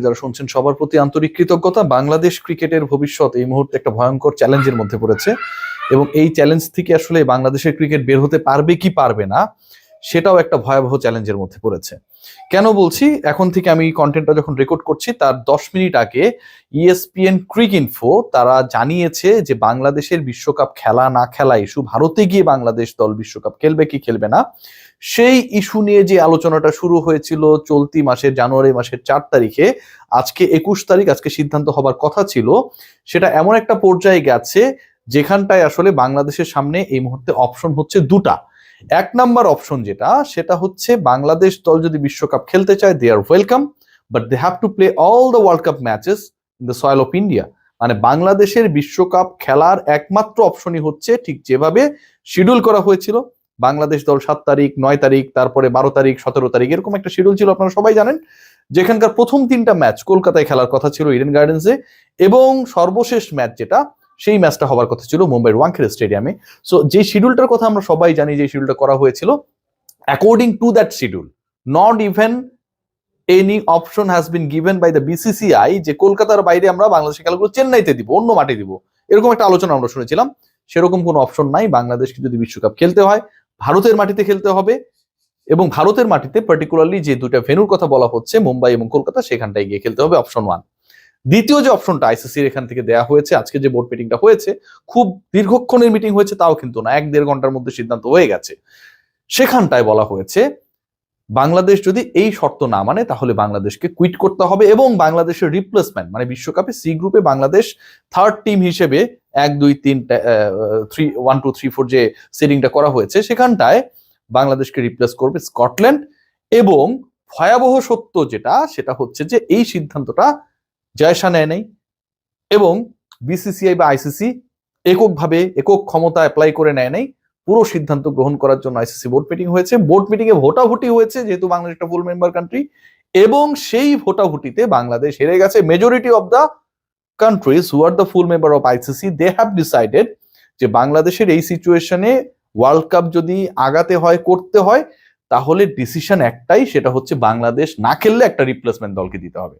যারা শুনছেন সবার প্রতি আন্তরিক কৃতজ্ঞতা। বাংলাদেশ ক্রিকেটের ভবিষ্যৎ এই মুহূর্তে একটা ভয়ঙ্কর চ্যালেঞ্জের মধ্যে পড়েছে এবং এই চ্যালেঞ্জ থেকে আসলে বাংলাদেশের ক্রিকেট বের হতে পারবে কি পারবে না সেটাও একটা ভয়াবহ চ্যালেঞ্জের মধ্যে পড়েছে। কেন বলছি, এখন থেকে আমি কন্টেন্টটা যখন রেকর্ড করছি তার 10 মিনিট আগে ESPN ক্রিক ইনফো তারা জানিয়েছে যে বাংলাদেশের বিশ্বকাপ খেলা না খেলা ইস্যু, ভারতে গিয়ে বাংলাদেশ দল বিশ্বকাপ খেলবে কি খেলবে না সেই ইস্যু নিয়ে যে আলোচনাটা শুরু হয়েছিল চলতি মাসের জানুয়ারি মাসের 4 তারিখে, আজকে 21 তারিখ, আজকে সিদ্ধান্ত হবার কথা ছিল, সেটা এমন একটা পর্যায়ে গেছে যেখানটায় আসলে বাংলাদেশের সামনে এই মুহূর্তে অপশন হচ্ছে দুটা। এক নাম্বার অপশন সেটা হচ্ছে বাংলাদেশ দল যদি বিশ্বকাপ খেলতে চায় they are welcome, but they have to play all the world cup matches in the soil of India. মানে বাংলাদেশের বিশ্বকাপ খেলার একমাত্র অপশনই হচ্ছে ঠিক যেভাবে শিডিউল করা হয়েছিল, বাংলাদেশ দল 7 তারিখ 9 তারিখ তারপরে 12 তারিখ 17 তারিখ এরকম একটা শিডিউল ছিল, আপনারা সবাই জানেন, যেখানকার প্রথম 3টা ম্যাচ কলকাতায় খেলার কথা ছিল ইডেন গার্ডেন্সে, এবং সর্বশেষ ম্যাচ সেই ম্যাচটা হওয়ার কথা ছিল মুম্বাইয়ের ওয়াংখেড়ে স্টেডিয়ামে। সো যে শিডিউলটার কথা আমরা সবাই জানি, যে শিডিউলটা করা হয়েছিল, according to that schedule not even any option has been given by the BCCI যে কলকাতার বাইরে আমরা বাংলাদেশের খেলাগুলো চেন্নাইতে দিব, অন্য মাঠে দিব, এরকম একটা আলোচনা আমরা শুনেছিলাম। সেরকম কোনো অপশন নাই। বাংলাদেশকে যদি বিশ্বকাপ খেলতে হয় ভারতের মাটিতে খেলতে হবে, এবং ভারতের মাটিতে পার্টিকুলারলি যে দুটা ভেন্যুর কথা বলা হচ্ছে মুম্বাই এবং কলকাতা, সেখানটায় গিয়ে খেলতে হবে, অপশন 1। দ্বিতীয় যে অপশনটা ICCর এখান থেকে দেয়া হয়েছে, আজকে যে বোর্ড মিটিংটা হয়েছে, খুব দীর্ঘক্ষণের মিটিং হয়েছে তাও কিন্তু না, 1-1.5 ঘন্টার মধ্যে সিদ্ধান্ত হয়ে গেছে। সেখানটায় বলা হয়েছে বাংলাদেশ যদি এই শর্ত না মানে তাহলে বাংলাদেশকে কুইট করতে হবে, এবং বাংলাদেশের রিপ্লেসমেন্ট মানে বিশ্বকাপে সি গ্রুপে বাংলাদেশ থার্ড টিম হিসেবে 1 2 3 1 2 3 4 যে সেটিংটা করা হয়েছে সেখানটায় বাংলাদেশকে রিপ্লেস করবে স্কটল্যান্ড। এবং ভয়াবহ সত্য সেটা হচ্ছে যে এই সিদ্ধান্তটা জায়সা নেয় নাই, এবং BCCI বা ICC একক ক্ষমতা অ্যাপ্লাই করে নেয় নাই। পুরো সিদ্ধান্ত গ্রহণ করার জন্য ICC বোর্ড মিটিং হয়েছে, বোর্ড মিটিং এ ভোটাভুটি হয়েছে, যেহেতু বাংলাদেশ একটা ফুল মেম্বার কান্ট্রি, এবং সেই ভোটাভুটিতে বাংলাদেশ হেরে গেছে। Majority of the countries who are the full member of ICC they have decided যে বাংলাদেশের এই সিচুয়েশনে ওয়ার্ল্ড কাপ যদি আগাতে হয় করতে হয় তাহলে ডিসিশন একটাই, সেটা হচ্ছে বাংলাদেশ না খেললে একটা রিপ্লেসমেন্ট দলকে দিতে হবে।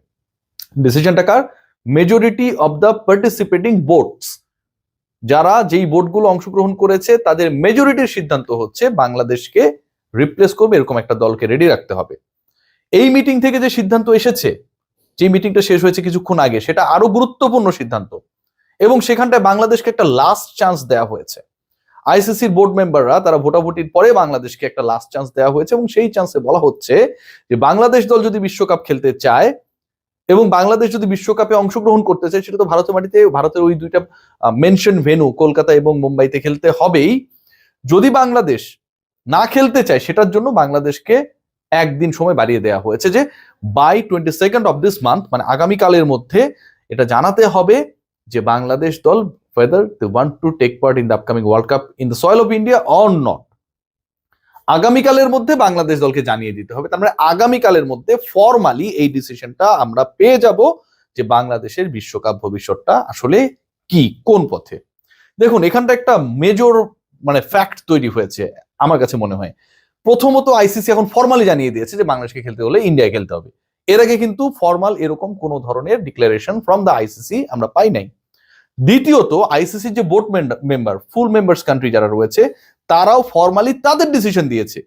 ডিসিশনটা কার? Majority of the participating boards, যারা যেই বোর্ডগুলো অংশগ্রহণ করেছে তাদের মেজরিটির সিদ্ধান্ত হচ্ছে বাংলাদেশকে রিপ্লেস করবে এরকম একটা দলকে রেডি রাখতে হবে। এই মিটিং থেকে যে সিদ্ধান্ত এসেছে, যে মিটিংটা শেষ হয়েছে কিছুক্ষণ আগে, সেটা আরো গুরুত্বপূর্ণ সিদ্ধান্ত, এবং সেখানটায় বাংলাদেশকে একটা লাস্ট চান্স দেওয়া হয়েছে। ICCর বোর্ড মেম্বাররা তারা ভোটাভুটির পরে বাংলাদেশকে একটা লাস্ট চান্স দেওয়া হয়েছে, এবং সেই চান্সে বলা হচ্ছে যে বাংলাদেশ দল যদি বিশ্বকাপ খেলতে চায় এবং বাংলাদেশ যদি বিশ্বকাপে অংশগ্রহণ করতে চায়, সেটা তো ভারতের মাটিতে, ভারতের ওই দুইটা মেনশন ভেন্যু কলকাতা এবং মুম্বাইতে খেলতে হবেই। যদি বাংলাদেশ না খেলতে চায় সেটার জন্য বাংলাদেশকে একদিন সময় বাড়িয়ে দেওয়া হয়েছে, যে by 22nd of this month, মানে আগামীকালের মধ্যে এটা জানাতে হবে যে বাংলাদেশ দল whether they want to take part in the upcoming World Cup in the soil of India or not। আগামীকালের মধ্যে বাংলাদেশ দলকে জানিয়ে দিতে হবে। তার মানে আগামীকালের মধ্যে ফরমালি এই ডিসিশনটা আমরা পেয়ে যাব যে বাংলাদেশের বিশ্বকাপ ভবিষ্যৎটা আসলে কি, কোন পথে। দেখুন, এখানটা একটা মেজর মানে ফ্যাক্ট তৈরি হয়েছে আমার কাছে মনে হয়। প্রথমত ICC এখন ফরমালি জানিয়ে দিয়েছে যে বাংলাদেশকে খেলতে হলে ইন্ডিয়ায় খেলতে হবে। এর আগে কিন্তু ফরমাল এরকম কোন ধরনের ডিক্লারেশন ফ্রম দ্য ICC আমরা পাই নাই। দ্বিতীয়ত ICC যে board member, full members country যারা রয়েছে, তারাও ফরমালি তাদের ডিসিশন দিয়েছে,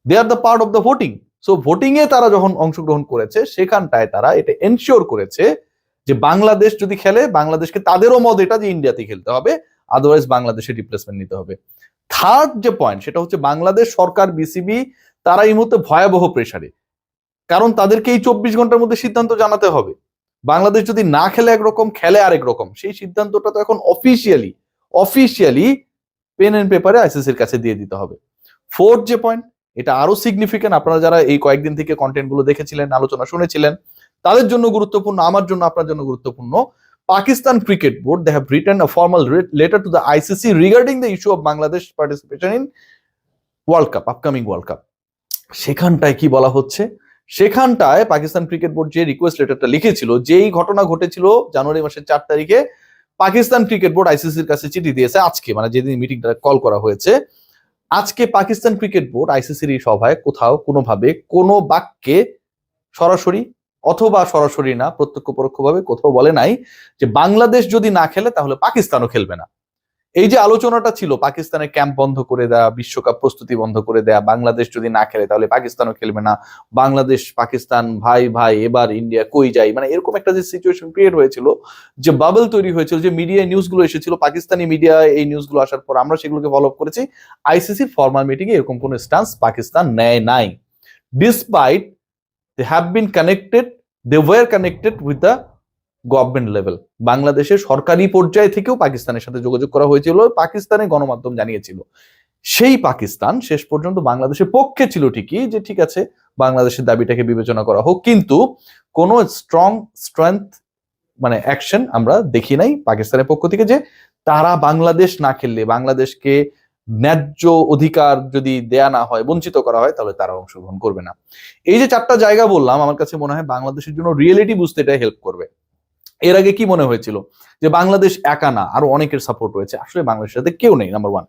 they are the part of the voting. So voting এ তারা যখন অংশগ্রহণ করেছে সেখানটায় তারা এটা এনশিওর করেছে যে বাংলাদেশ যদি খেলে বাংলাদেশকে, তাদেরও মত এটা যে ইন্ডিয়াতে খেলতে হবে, আদারওয়াইজ বাংলাদেশের রিপ্লেসমেন্ট নিতে হবে। থার্ড যে পয়েন্ট সেটা হচ্ছে বাংলাদেশ সরকার, BCB, তারা এই মুহূর্তে ভয়াবহ প্রেসারে, কারণ তাদেরকে এই 24 ঘন্টার মধ্যে সিদ্ধান্ত জানাতে হবে। বাংলাদেশ যদি না খেলে একরকম, খেলে আরেক রকম, সেই সিদ্ধান্তটা তো এখন অফিসিয়ালি পেন এন্ড পেপারে ICCর কাছে দিয়ে দিতে হবে। ফোর্থ যে পয়েন্ট, এটা আরো সিগনিফিকেন্ট, আপনারা যারা এই কয়েকদিন থেকে কন্টেন্ট গুলো দেখেছিলেন, আলোচনা শুনেছিলেন, তাদের জন্য গুরুত্বপূর্ণ, আমার জন্য, আপনার জন্য গুরুত্বপূর্ণ। Pakistan cricket board they have written a formal letter to the ICC regarding the issue of Bangladesh participation in world cup, upcoming world cup. সেখানটায় কি বলা হচ্ছে? সেখানটায় পাকিস্তান ক্রিকেট বোর্ড যে রিকোয়েস্ট লেটারটা লিখেছিল, যেই ঘটনা ঘটেছিল জানুয়ারি মাসের 4 তারিখে, পাকিস্তান ক্রিকেট বোর্ড ICCর কাছে চিঠি দিয়েছে আজকে, মানে যেদিন মিটিংটা কল করা হয়েছে, আজকে পাকিস্তান ক্রিকেট বোর্ড ICCর এই সভায় কোথাও কোনোভাবে কোনো বাক্যে সরাসরি অথবা সরাসরি না, প্রত্যক্ষ পরোক্ষভাবে কোথাও বলে নাই যে বাংলাদেশ যদি না খেলে তাহলে পাকিস্তানও খেলবে না। এই যে আলোচনাটা ছিল, পাকিস্তানের ক্যাম্প বন্ধ করে দেয়া, বিশ্বকাপ প্রস্তুতি বন্ধ করে দেয়া, বাংলাদেশ যদি না খেলে তাহলে পাকিস্তানও খেলবে না, বাংলাদেশ পাকিস্তান ভাই ভাই, এবার ইন্ডিয়া কই যায়, মানে এরকম একটা যে সিচুয়েশন ক্রিয়েট হয়েছিল, যে বাবল তৈরি হয়েছিল, যে মিডিয়ায় নিউজগুলো এসেছিল, পাকিস্তানি মিডিয়ায় এই নিউজগুলো আসার পর আমরা সেগুলোকে ফলো আপ করেছি। আইসিসির ফর্মাল মিটিং এ এরকম কোনো স্ট্যান্স পাকিস্তান নেয় নাই, despite they have been connected, they were connected with the government level. বাংলাদেশের সরকারি পর্যায়ে থেকেও পাকিস্তানের সাথে যোগাযোগ করা হয়েছিল, পাকিস্তানের গণমাধ্যম জানিয়েছিল। সেই পাকিস্তান শেষ পর্যন্ত বাংলাদেশের পক্ষে ছিল ঠিকই, যে ঠিক আছে বাংলাদেশের দাবিটাকে বিবেচনা করা হোক, কিন্তু কোনো স্ট্রেংথ মানে অ্যাকশন আমরা দেখি নাই পাকিস্তানের পক্ষ থেকে, যে তারা বাংলাদেশ না খেললে, বাংলাদেশকে ন্যায্য অধিকার যদি দেয়া না হয়, বঞ্চিত করা হয়, তাহলে তারা অংশগ্রহণ করবে না। এই যে 4টা জায়গা বললাম, আমার কাছে মনে হয় বাংলাদেশের জন্য রিয়েলিটি বুঝতে এটা হেল্প করবে। এর আগে কি মনে হয়েছিল যে বাংলাদেশ একা না, আরো অনেকের সাপোর্ট রয়েছে, আসলে বাংলাদেশের সাথে কেউ নেই, নাম্বার 1।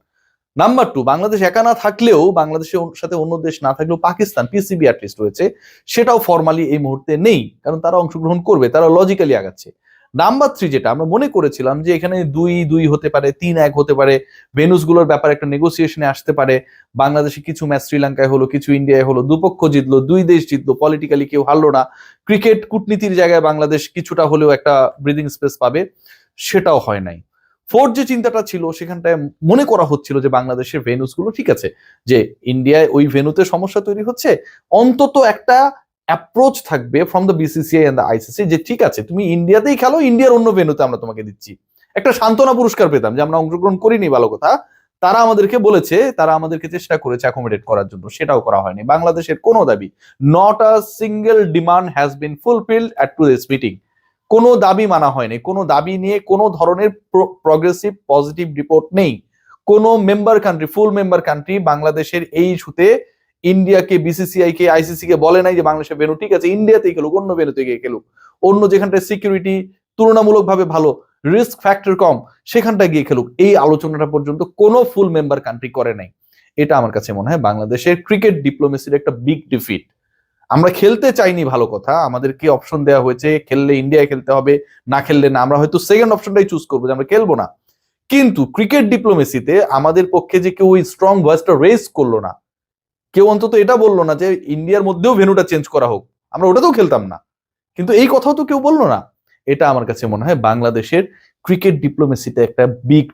নাম্বার 2, বাংলাদেশ একা না থাকলেও, বাংলাদেশের সাথে অন্য দেশ না থাকলেও পাকিস্তান পিসিবি অ্যাটলিস্ট রয়েছে, সেটাও ফর্মালি এই মুহূর্তে নেই, কারণ তারা অংশগ্রহণ করবে, তারা লজিক্যালি আগাচ্ছে। নাম্বার 3, যেটা আমরা মনে করেছিলাম যে এখানে 2-2 হতে পারে, 3-1 হতে পারে, ভেনুস গুলোর ব্যাপারে একটা নেগোসিয়েশনে আসতে পারে, বাংলাদেশে কিছু ম্যাচ শ্রীলঙ্কায় হলো, কিছু ইন্ডিয়ায় হলো, দুপক্ষ জিতলো, 2 দেশ জিতলো, পলিটিক্যালি কেউ হারলো না, ক্রিকেট কূটনীতির জায়গায় বাংলাদেশ কিছুটা হলেও একটা ব্রিদিং স্পেস পাবে, সেটাও হয় নাই। 4 যে চিন্তাটা ছিল, সেখানটায় মনে করা হচ্ছিল যে বাংলাদেশের ভেনুস গুলো ঠিক আছে, যে ইন্ডিয়ায় ওই ভেনুতে সমস্যা তৈরি হচ্ছে, অন্তত একটা অ্যাপ্রোচ থাকবে from the BCCI and the ICC, যে ঠিক আছে তুমি ইন্ডিয়াতেই খেলো, ইন্ডিয়ার অন্য ভেনুতে আমরা তোমাকে দিচ্ছি, একটা সান্ত্বনা পুরস্কার পেতাম যে আমরা অংশগ্রহণ করিনি, ভালো কথা, তারা আমাদেরকে বলেছে, তারা আমাদেরকে চেষ্টা করেছে অ্যাকোমোডেট করার জন্য, সেটাও করা হয়নি। বাংলাদেশের কোনো দাবি, not a single demand has been fulfilled at to this meeting. কোনো দাবি মানা হয়নি, কোনো দাবি নিয়ে কোনো ধরনের প্রগ্রেসিভ পজিটিভ রিপোর্ট নেই। কোনো মেম্বার কান্ট্রি, ফুল মেম্বার কান্ট্রি বাংলাদেশের এই ইস্যুতে ইন্ডিয়াকে, বিসিসিআই কে, আইসিসি কে বলে নাই যে বাংলাদেশের ভেন্যু ঠিক আছে, ইন্ডিয়াতেই খেলুক, অন্য ভেন্যুতে গিয়ে খেলুক, অন্য যেখানটায় সিকিউরিটি তুলনামূলকভাবে ভালো, রিস্ক ফ্যাক্টর কম, সেখানটায় গিয়ে খেলুক, এই আলোচনাটা পর্যন্ত কোনো ফুল মেম্বার কান্ট্রি করে নাই। এটা আমার কাছে মনে হয় বাংলাদেশের ক্রিকেট ডিপ্লোমেসির একটা বিগ ডিফিট। আমরা খেলতে চাইনি, ভালো কথা, আমাদেরকে অপশন দেওয়া হয়েছে, খেললে ইন্ডিয়ায় খেলতে হবে, না খেললে না, আমরা হয়তো সেকেন্ড অপশনটাই চুজ করবো যে আমরা খেলবো না, কিন্তু ক্রিকেট ডিপ্লোমেসিতে আমাদের পক্ষে যে কেউ ওই স্ট্রং ভয়েসটা রেজ করলো না, কেউ অন্তত এটা বললো না যে ইন্ডিয়ার মধ্যেও ভেন্যুটা চেঞ্জ করা হোক, আমরা ওটাতেও খেলতাম না, কিন্তু এই কথাও তো কেউ বললো না। এটা আমার কাছে মনে হয় বাংলাদেশের ক্রিকেট ডিপ্লোমেসিতে একটা বিগ